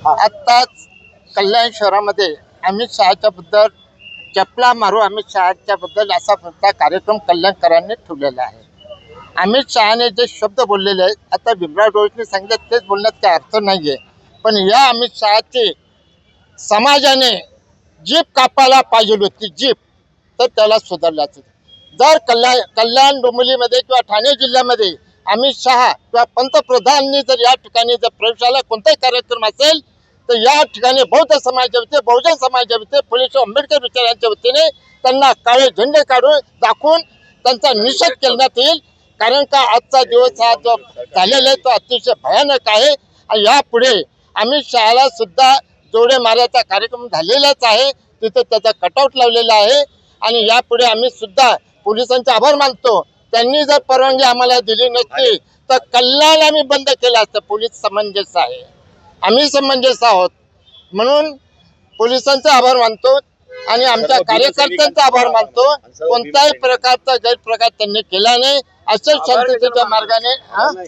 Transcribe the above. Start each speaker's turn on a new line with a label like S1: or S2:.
S1: आत्ताच कल्याण शहरामध्ये अमित शहाच्या बद्दल चपला मारू अमित शहाच्या बद्दल असा मोठा कार्यक्रम कल्याणकरांनी ठेवलेला आहे. अमित शहाने जे शब्द बोललेले आहेत, आता भीमराव डोळसने सांगितलं तेच बोलण्यात काही अर्थ नाही आहे. पण या अमित शहाची समाजाने जीप कापायला पाहिजे होती, जीप, तर त्याला सुधारल्याचं. जर कल्याण डोंबिवलीमध्ये किंवा ठाणे जिल्ह्यामध्ये अमित शहा किंवा पंतप्रधानांनी जर या ठिकाणी जर प्रवेशाला कोणताही कार्यक्रम असेल तर या ठिकाणी बौद्ध समाजाच्या वतीने, बहुजन समाजाच्या वतीने, फुले आंबेडकर विचारांच्या वतीने त्यांना काळे झेंडे काढून दाखवून त्यांचा निषेध करण्यात येईल. कारण का आजचा दिवस हा जो झालेला आहे तो अतिशय भयानक आहे. आणि यापुढे अमित शहाला सुद्धा जोडे मारायचा कार्यक्रम झालेलाच आहे, तिथे त्याचा कटआउट लावलेला आहे. आणि यापुढे आम्ही सुद्धा पोलिसांचे आभार मानतो. त्यांनी जर परवानगी आम्हाला दिली नसती तर कल्याण आम्ही बंद केलं असतं. पोलीस समंजस आहे, आम्ही समंजस आहोत, म्हणून पोलिसांचे आभार मानतो आणि आमच्या कार्यकर्त्यांचा आभार मानतो. कोणत्याही प्रकारचा गैरप्रकार त्यांनी केला नाही. असेच शांततेच्या मार्गाने